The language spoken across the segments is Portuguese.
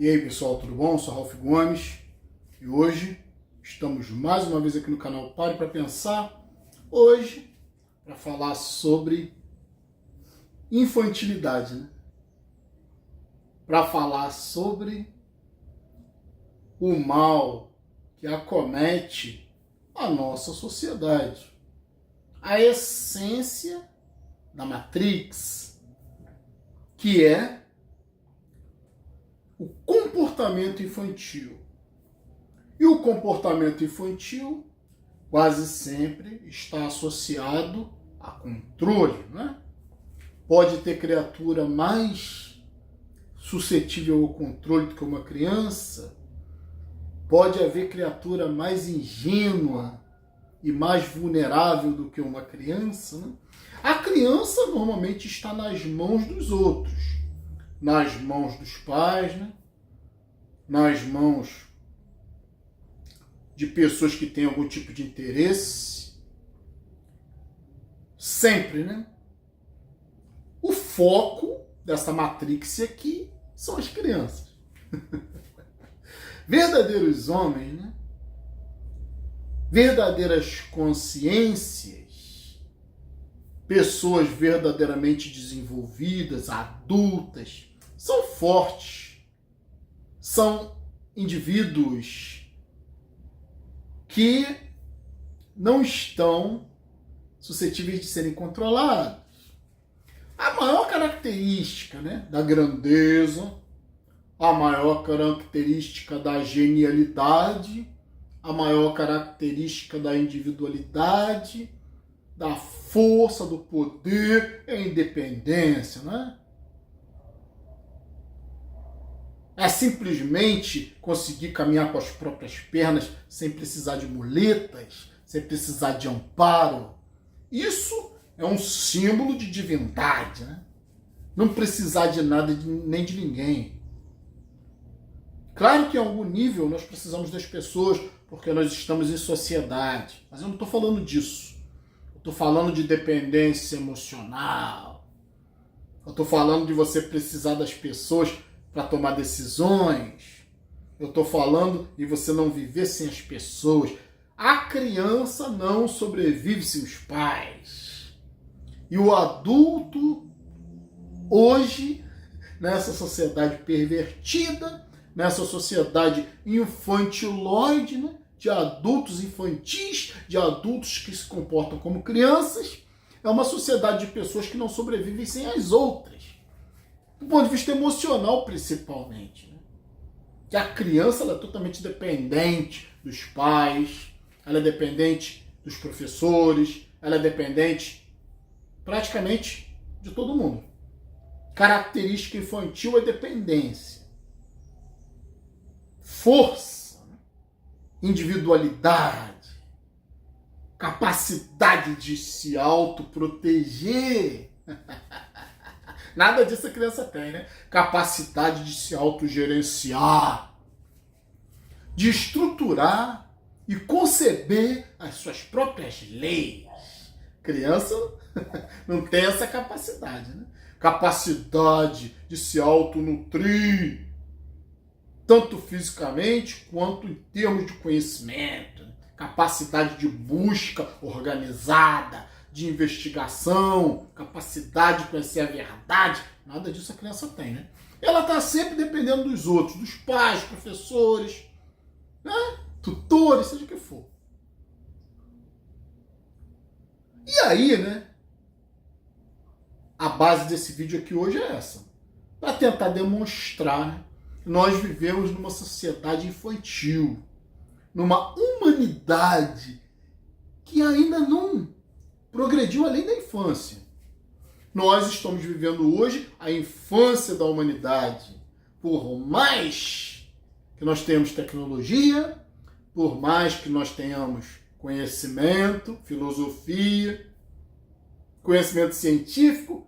E aí pessoal, tudo bom? Eu sou Ralf Gomes e hoje estamos mais uma vez aqui no canal Pare para Pensar. Hoje para falar sobre infantilidade, né? Para falar sobre o mal que acomete a nossa sociedade, a essência da Matrix, que é o comportamento infantil. E o comportamento infantil quase sempre está associado a controle, né? Pode ter criatura mais suscetível ao controle do que uma criança, pode haver criatura mais ingênua e mais vulnerável do que uma criança, né? A criança normalmente está nas mãos dos outros, nas mãos dos pais, né? Nas mãos de pessoas que têm algum tipo de interesse. Sempre, né? O foco dessa Matrix aqui são as crianças. Verdadeiros homens, né? Verdadeiras consciências, pessoas verdadeiramente desenvolvidas, adultas, são fortes, são indivíduos que não estão suscetíveis de serem controlados. A maior característica, né, da grandeza, a maior característica da genialidade, a maior característica da individualidade, da força, do poder, é a independência, né? É simplesmente conseguir caminhar com as próprias pernas sem precisar de muletas, sem precisar de amparo. Isso é um símbolo de divindade, né? Não precisar de nada nem de ninguém. Claro que em algum nível nós precisamos das pessoas porque nós estamos em sociedade, mas eu não estou falando disso. Eu estou falando de dependência emocional. Eu estou falando de você precisar das pessoas para tomar decisões. Eu estou falando de você não viver sem as pessoas. A criança não sobrevive sem os pais. E o adulto, hoje, nessa sociedade pervertida, nessa sociedade infantiloide, né? De adultos infantis, de adultos que se comportam como crianças, é uma sociedade de pessoas que não sobrevivem sem as outras. Do ponto de vista emocional, principalmente. Né? Que a criança ela é totalmente dependente dos pais, ela é dependente dos professores, ela é dependente praticamente de todo mundo. Característica infantil é dependência. Força, individualidade, capacidade de se autoproteger. Nada disso a criança tem, né? Capacidade de se autogerenciar, de estruturar e conceber as suas próprias leis. Criança não tem essa capacidade, né? Capacidade de se autonutrir, tanto fisicamente quanto em termos de conhecimento. Capacidade de busca organizada, de investigação, capacidade de conhecer a verdade. Nada disso a criança tem, né? Ela está sempre dependendo dos outros, dos pais, professores, né? Tutores, seja o que for. E aí, né? A base desse vídeo aqui hoje é essa. Para tentar demonstrar, né, que nós vivemos numa sociedade infantil, numa humanidade que ainda não progrediu além da infância. Nós estamos vivendo hoje a infância da humanidade. Por mais que nós tenhamos tecnologia, por mais que nós tenhamos conhecimento, filosofia, conhecimento científico,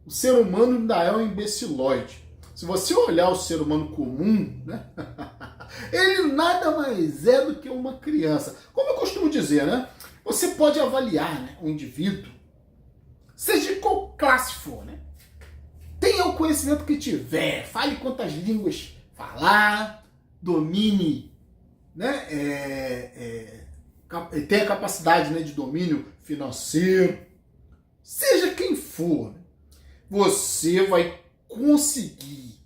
o ser humano ainda é um imbecilóide. Se você olhar o ser humano comum, né? Ele nada mais é do que uma criança. Como eu costumo dizer, né? Você pode avaliar, né, um indivíduo, seja de qual classe for, né? Tenha o conhecimento que tiver, fale quantas línguas falar, domine, né? Tenha capacidade, né, de domínio financeiro, seja quem for, você vai conseguir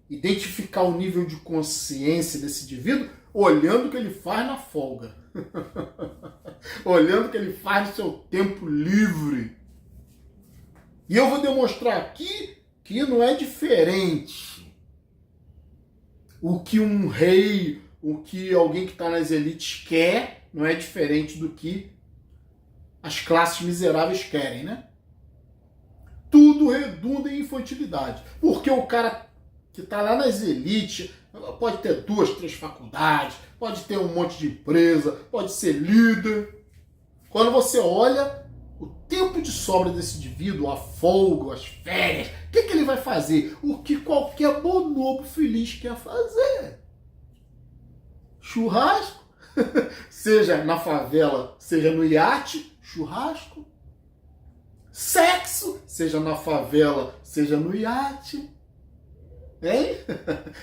identificar o nível de consciência desse indivíduo olhando o que ele faz na folga. Olhando o que ele faz no seu tempo livre. E eu vou demonstrar aqui que não é diferente o que um rei, o que alguém que está nas elites quer, não é diferente do que as classes miseráveis querem, né? Tudo redunda em infantilidade. Porque o cara que está lá nas elites pode ter 2, 3 faculdades, pode ter um monte de empresa, pode ser líder. Quando você olha o tempo de sobra desse indivíduo, a folga, as férias, o que ele vai fazer? O que qualquer bonobo feliz quer fazer. Churrasco, seja na favela, seja no iate, churrasco. Sexo, seja na favela, seja no iate. Hein?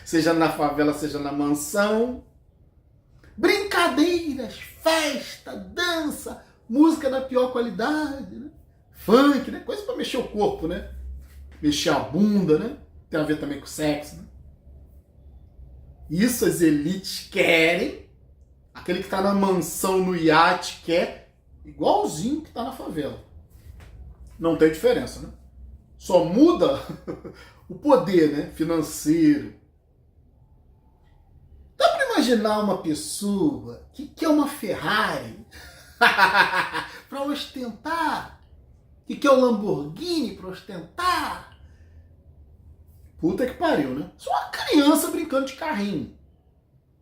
Seja na favela, seja na mansão. Brincadeiras, festa, dança, música da pior qualidade, né? Funk, né? Coisa para mexer o corpo, né? Mexer a bunda, né? Tem a ver também com sexo, né? Isso as elites querem. Aquele que está na mansão, no iate, quer igualzinho que está na favela. Não tem diferença, né? Só muda o poder, né, financeiro. Dá para imaginar uma pessoa que quer uma Ferrari para ostentar? Que quer um Lamborghini para ostentar? Puta que pariu, né? Só uma criança brincando de carrinho.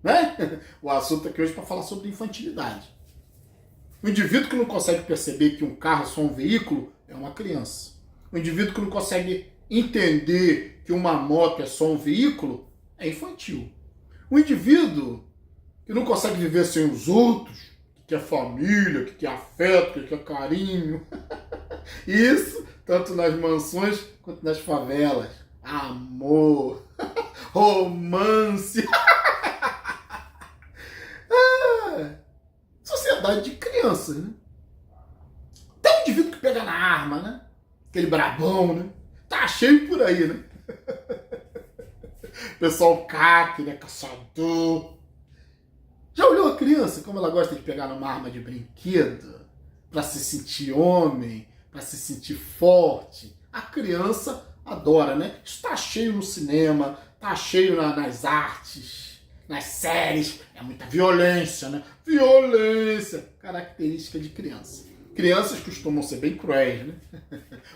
Né? O assunto aqui hoje é para falar sobre infantilidade. O indivíduo que não consegue perceber que um carro é só um veículo é uma criança. O indivíduo que não consegue entender que uma moto é só um veículo é infantil. O indivíduo que não consegue viver sem os outros, que quer família, que quer afeto, que quer carinho. Isso tanto nas mansões quanto nas favelas. Amor, romance. Sociedade de crianças, né? Tem um indivíduo que pega na arma, né? Aquele brabão, né? Tá cheio por aí, né? Pessoal caque, né? Caçador. Já olhou a criança como ela gosta de pegar numa arma de brinquedo? Pra se sentir homem, pra se sentir forte. A criança adora, né? Isso tá cheio no cinema, tá cheio nas artes, nas séries. É muita violência, né? Violência, característica de criança. Crianças costumam ser bem cruéis, né?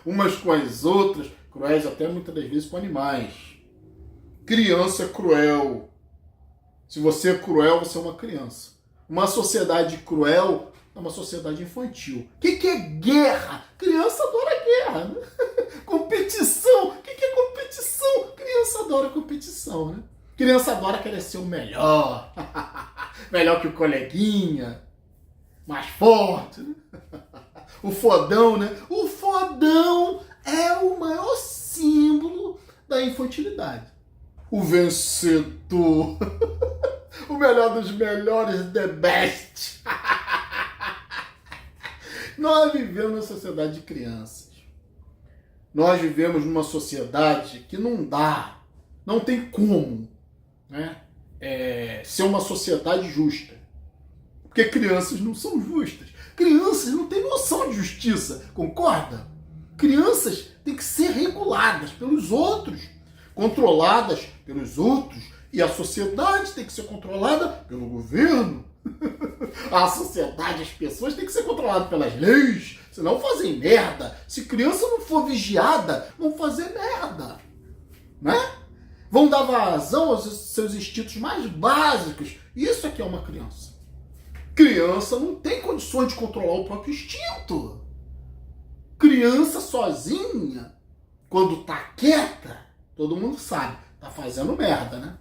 Umas com as outras, cruéis até muitas das vezes com animais. Criança é cruel. Se você é cruel, você é uma criança. Uma sociedade cruel é uma sociedade infantil. O que é guerra? Criança adora guerra, né? Competição. O que é competição? Criança adora competição, né? Criança adora querer ser o melhor. Melhor que o coleguinha. Mais forte, né? O fodão, né? O fodão é o maior símbolo da infantilidade. O vencedor. O melhor dos melhores, the best. Nós vivemos numa sociedade de crianças. Nós vivemos numa sociedade que não dá, não tem como, né, ser uma sociedade justa. Porque crianças não são justas. Crianças não têm noção de justiça, concorda? Crianças têm que ser reguladas pelos outros, controladas pelos outros, e a sociedade tem que ser controlada pelo governo. A sociedade, as pessoas têm que ser controladas pelas leis, senão fazem merda. Se criança não for vigiada, vão fazer merda, né? Vão dar vazão aos seus instintos mais básicos. Isso aqui é uma criança. Criança não tem condições de controlar o próprio instinto. Criança sozinha, quando tá quieta, todo mundo sabe, tá fazendo merda, né?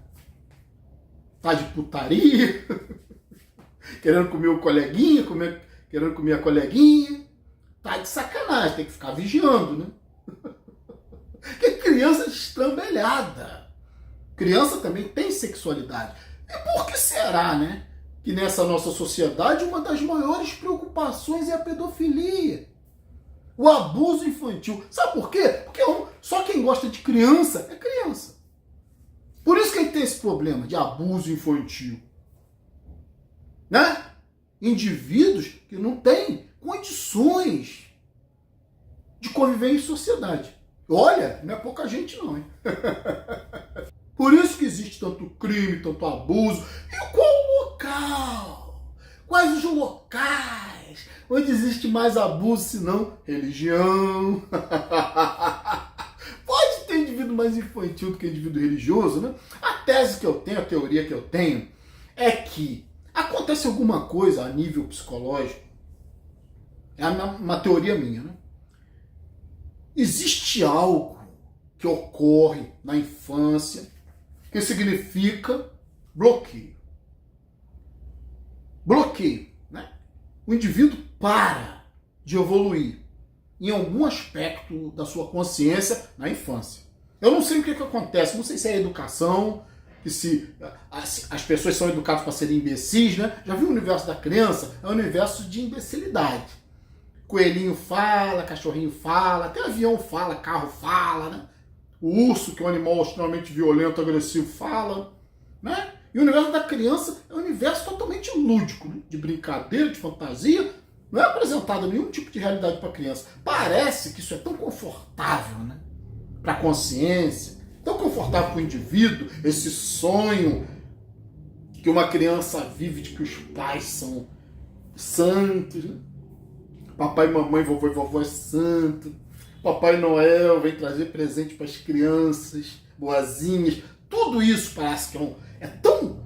Tá de putaria, querendo comer o coleguinha, querendo comer a coleguinha. Tá de sacanagem, tem que ficar vigiando, né? Porque criança é destrambelhada. Criança também tem sexualidade. E por que será, né, que nessa nossa sociedade uma das maiores preocupações é a pedofilia? O abuso infantil. Sabe por quê? Porque só quem gosta de criança é criança. Por isso que a gente tem esse problema de abuso infantil. Né? Indivíduos que não têm condições de conviver em sociedade. Olha, não é pouca gente não, hein? Por isso que existe tanto crime, tanto abuso. E qual o local? Quais os locais onde existe mais abuso, senão religião? Pode ter indivíduo mais infantil do que indivíduo religioso, né? A tese que eu tenho, a teoria que eu tenho, é que acontece alguma coisa a nível psicológico. É uma teoria minha, né? Existe algo que ocorre na infância que significa bloqueio. Bloqueio, né? O indivíduo para de evoluir em algum aspecto da sua consciência na infância. Eu não sei o que acontece, não sei se é a educação, que se as pessoas são educadas para serem imbecis, né? Já viu o universo da criança? É um universo de imbecilidade. Coelhinho fala, cachorrinho fala, até avião fala, carro fala, né? O urso, que é um animal extremamente violento, agressivo, fala, né? E o universo da criança é um universo totalmente lúdico, né? De brincadeira, de fantasia. Não é apresentado nenhum tipo de realidade para a criança. Parece que isso é tão confortável, né? Para a consciência, tão confortável para o indivíduo, esse sonho que uma criança vive de que os pais são santos, né? Papai, mamãe, vovô e vovó é santo. Papai Noel vem trazer presente para as crianças, boazinhas. Tudo isso parece que é tão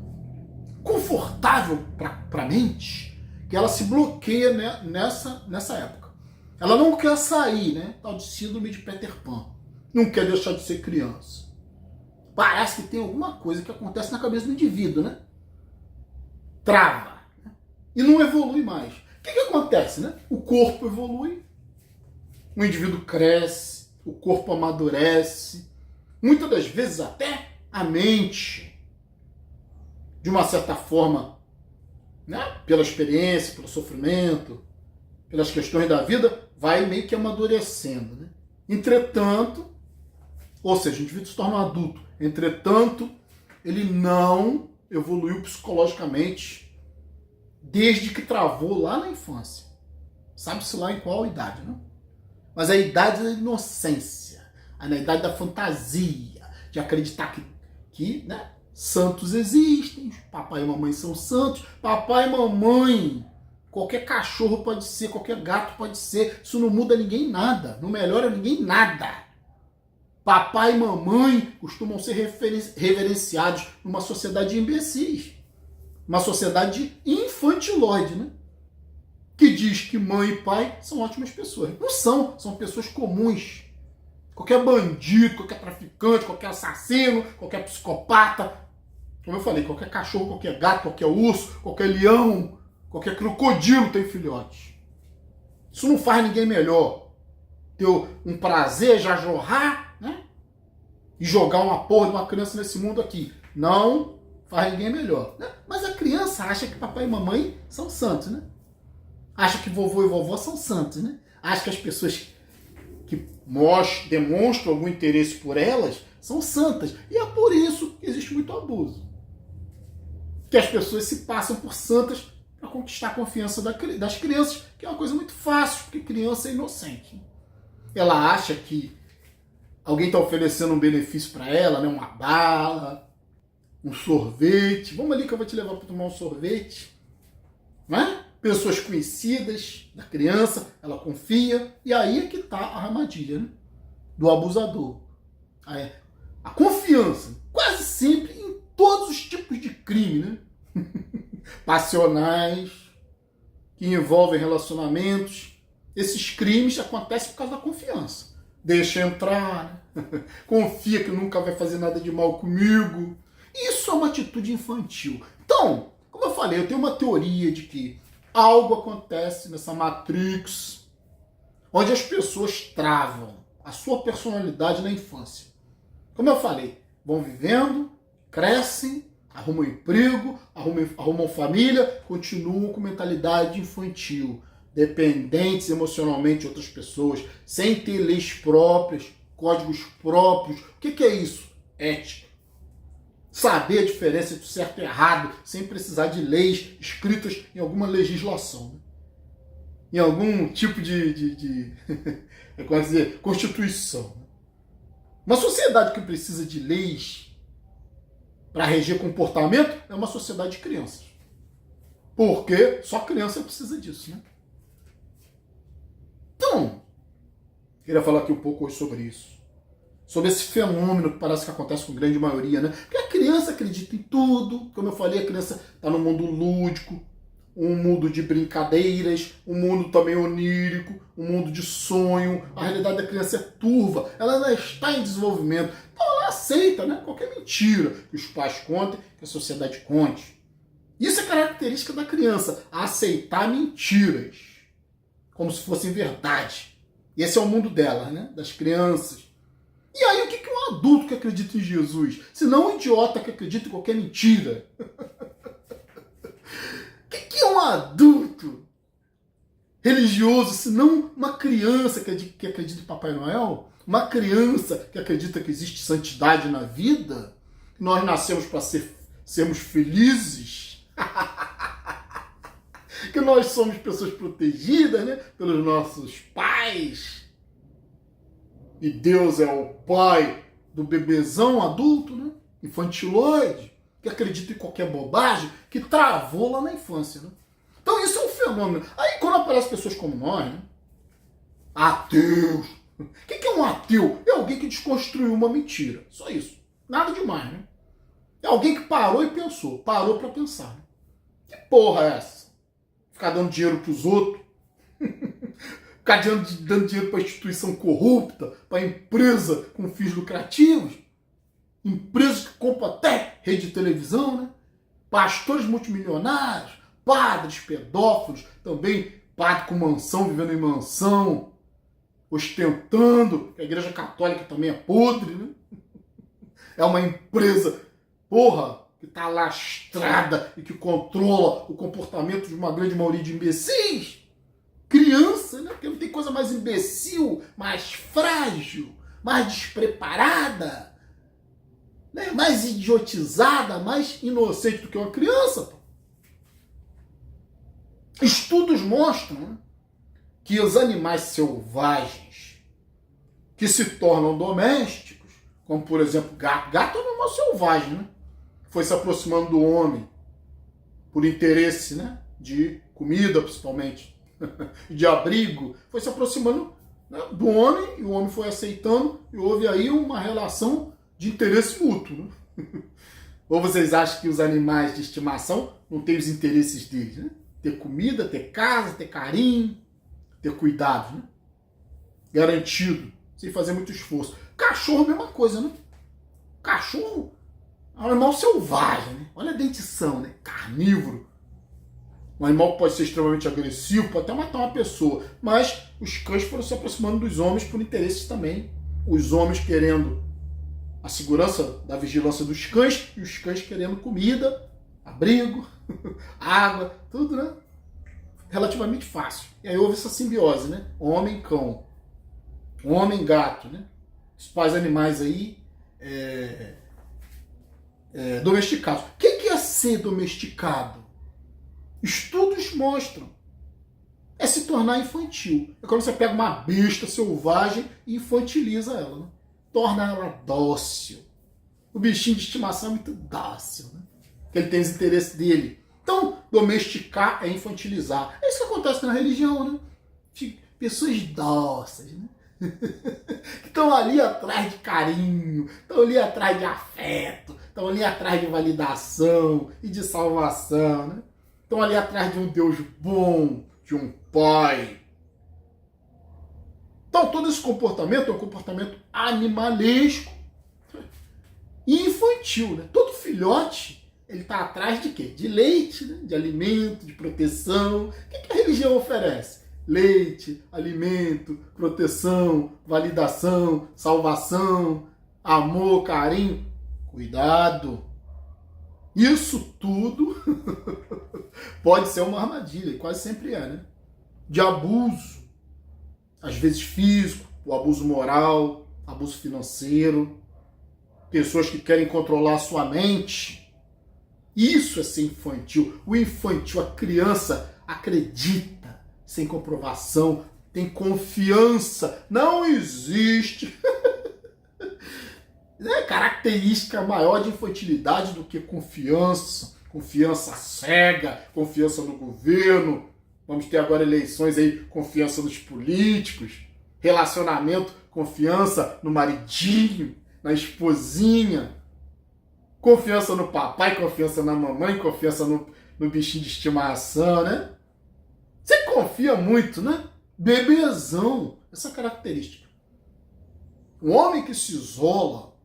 confortável para a mente que ela se bloqueia, né, nessa época. Ela não quer sair, né? Tal de síndrome de Peter Pan. Não quer deixar de ser criança. Parece que tem alguma coisa que acontece na cabeça do indivíduo, né? Trava. Né? E não evolui mais. O que acontece, né? O corpo evolui, o indivíduo cresce, o corpo amadurece, muitas das vezes até a mente, de uma certa forma, né? Pela experiência, pelo sofrimento, pelas questões da vida, vai meio que amadurecendo. Né? Entretanto, ou seja, o indivíduo se torna um adulto, entretanto, ele não evoluiu psicologicamente desde que travou lá na infância. Sabe-se lá em qual idade, não? Mas a idade da inocência, a idade da fantasia, de acreditar que né, santos existem, papai e mamãe são santos, papai e mamãe, qualquer cachorro pode ser, qualquer gato pode ser, isso não muda ninguém nada, não melhora ninguém nada. Papai e mamãe costumam ser reverenciados numa sociedade de imbecis, uma sociedade infantilóide, né? Que diz que mãe e pai são ótimas pessoas. Não são pessoas comuns. Qualquer bandido, qualquer traficante, qualquer assassino, qualquer psicopata, como eu falei, qualquer cachorro, qualquer gato, qualquer urso, qualquer leão, qualquer crocodilo tem filhotes. Isso não faz ninguém melhor. Ter um prazer já jorrar, né? E jogar uma porra de uma criança nesse mundo aqui. Não faz ninguém melhor. Né? Mas a criança acha que papai e mamãe são santos, né? Acha que vovô e vovó são santos, né? Acha que as pessoas que demonstram algum interesse por elas são santas. E é por isso que existe muito abuso. Que as pessoas se passam por santas para conquistar a confiança das crianças, que é uma coisa muito fácil, porque criança é inocente. Ela acha que alguém está oferecendo um benefício para ela, né? Uma bala, um sorvete. Vamos ali que eu vou te levar para tomar um sorvete. Não é? Pessoas conhecidas da criança, ela confia. E aí é que está a armadilha, né? Do abusador. A confiança, quase sempre em todos os tipos de crime, né? Passionais, que envolvem relacionamentos. Esses crimes acontecem por causa da confiança. Deixa entrar, né? Confia que nunca vai fazer nada de mal comigo. Isso é uma atitude infantil. Então, como eu falei, eu tenho uma teoria de que algo acontece nessa Matrix onde as pessoas travam a sua personalidade na infância. Como eu falei, vão vivendo, crescem, arrumam emprego, arrumam família, continuam com mentalidade infantil, dependentes emocionalmente de outras pessoas, sem ter leis próprias, códigos próprios. O que é isso? Ética. Saber a diferença entre o certo e o errado, sem precisar de leis escritas em alguma legislação, né? Em algum tipo de como dizer, constituição. Uma sociedade que precisa de leis para reger comportamento é uma sociedade de crianças. Porque só criança precisa disso, né? Então, queria falar aqui um pouco hoje sobre isso. Sobre esse fenômeno que parece que acontece com a grande maioria, né? Porque a criança acredita em tudo. Como eu falei, a criança está no mundo lúdico, um mundo de brincadeiras, um mundo também onírico, um mundo de sonho. A realidade da criança é turva, ela ainda está em desenvolvimento. Então ela aceita, né, qualquer mentira que os pais contem, que a sociedade conte. Isso é característica da criança, aceitar mentiras, como se fossem verdade. E esse é o mundo dela, né, das crianças. E aí o que é um adulto que acredita em Jesus? Se não um idiota que acredita em qualquer mentira. O que é um adulto religioso, se não uma criança que acredita em Papai Noel? Uma criança que acredita que existe santidade na vida? Que nós nascemos para sermos felizes? Que nós somos pessoas protegidas, né, pelos nossos pais? E Deus é o pai do bebezão adulto, né? Infantiloide, que acredita em qualquer bobagem, que travou lá na infância, né? Então isso é um fenômeno. Aí quando aparecem pessoas como nós, né? Ateus. O que é um ateu? É alguém que desconstruiu uma mentira. Só isso. Nada demais, né? É alguém que parou e pensou. Parou para pensar. Né? Que porra é essa? Ficar dando dinheiro pros outros? Ficar dando dinheiro para instituição corrupta, para empresa com fins lucrativos, empresas que compram até rede de televisão, né? Pastores multimilionários, padres pedófilos, também padre com mansão, vivendo em mansão, ostentando, que a igreja católica também é podre, né? É uma empresa, porra, que está lastrada e que controla o comportamento de uma grande maioria de imbecis. Criança, né? Porque não tem coisa mais imbecil, mais frágil, mais despreparada, né? Mais idiotizada, mais inocente do que uma criança. Pô. Estudos mostram, né, que os animais selvagens que se tornam domésticos, como por exemplo gato é um animal selvagem, né? Foi se aproximando do homem por interesse, né, de comida principalmente, de abrigo, foi se aproximando, né, do homem, e o homem foi aceitando, e houve aí uma relação de interesse mútuo. Né? Ou vocês acham que os animais de estimação não têm os interesses deles? Né? Ter comida, ter casa, ter carinho, ter cuidado, né? Garantido, sem fazer muito esforço. Cachorro, mesma coisa, né? Cachorro é um animal selvagem, né? Olha a dentição, né? Carnívoro. Um animal que pode ser extremamente agressivo, pode até matar uma pessoa. Mas os cães foram se aproximando dos homens por interesses também. Os homens querendo a segurança da vigilância dos cães e os cães querendo comida, abrigo, água, tudo, né? Relativamente fácil. E aí houve essa simbiose, né? Homem-cão, homem-gato, né? Os pais animais aí domesticados. O que é ser domesticado? Estudos mostram. É se tornar infantil. É quando você pega uma besta selvagem e infantiliza ela, né? Torna ela dócil. O bichinho de estimação é muito dócil, né? Porque ele tem os interesses dele. Então, domesticar é infantilizar. É isso que acontece na religião, né? Pessoas dóceis, né? Que estão ali atrás de carinho, estão ali atrás de afeto, estão ali atrás de validação e de salvação, né? Estão ali atrás de um Deus bom, de um pai. Então, todo esse comportamento é um comportamento animalesco e infantil, né? Todo filhote, ele está atrás de quê? De leite, né? De alimento, de proteção. O que a religião oferece? Leite, alimento, proteção, validação, salvação, amor, carinho. Cuidado! Isso tudo pode ser uma armadilha, e quase sempre é, né? De abuso, às vezes físico, o abuso moral, abuso financeiro, pessoas que querem controlar a sua mente. Isso é ser infantil. O infantil, a criança acredita, sem comprovação, tem confiança. Não existe característica maior de infantilidade do que confiança. Confiança cega, confiança no governo. Vamos ter agora eleições aí, confiança nos políticos. Relacionamento, confiança no maridinho, na esposinha. Confiança no papai, confiança na mamãe, confiança no bichinho de estimação, né? Você confia muito, né? Bebezão, essa característica. Um homem que se isola,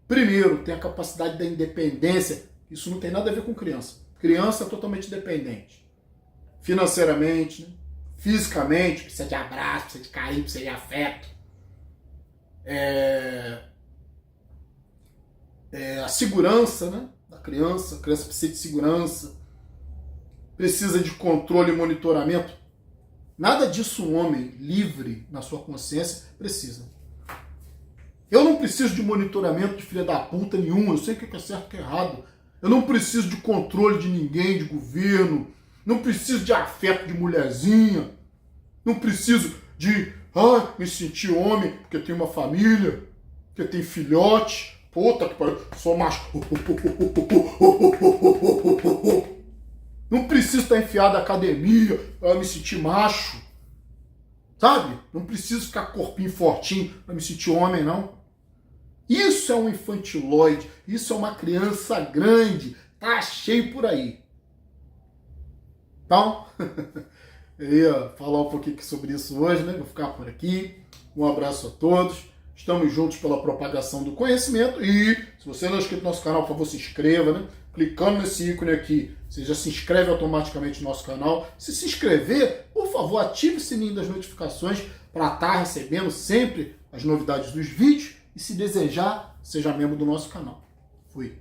primeiro, tem a capacidade da independência. Isso não tem nada a ver com criança. Criança é totalmente dependente. Financeiramente, né? Fisicamente, precisa de abraço, precisa de carinho, precisa de afeto. A segurança, né, da criança. A criança precisa de segurança. Precisa de controle e monitoramento. Nada disso um homem livre na sua consciência precisa. Eu não preciso de monitoramento de filha da puta nenhum. Eu sei o que é certo e o que é errado. Eu não preciso de controle de ninguém, de governo. Não preciso de afeto de mulherzinha. Não preciso de me sentir homem porque eu tenho uma família, porque eu tenho filhote. Puta que pariu, sou macho. Não preciso estar enfiado na academia para me sentir macho. Sabe? Não preciso ficar corpinho fortinho para me sentir homem, não. Isso é um infantiloide. Isso é uma criança grande. Tá cheio por aí. Então, eu ia falar um pouquinho sobre isso hoje, né? Vou ficar por aqui. Um abraço a todos. Estamos juntos pela propagação do conhecimento. E se você não é inscrito no nosso canal, por favor, se inscreva, né? Clicando nesse ícone aqui, você já se inscreve automaticamente no nosso canal. Se inscrever, por favor, ative o sininho das notificações para estar recebendo sempre as novidades dos vídeos. E se desejar, seja membro do nosso canal. Fui.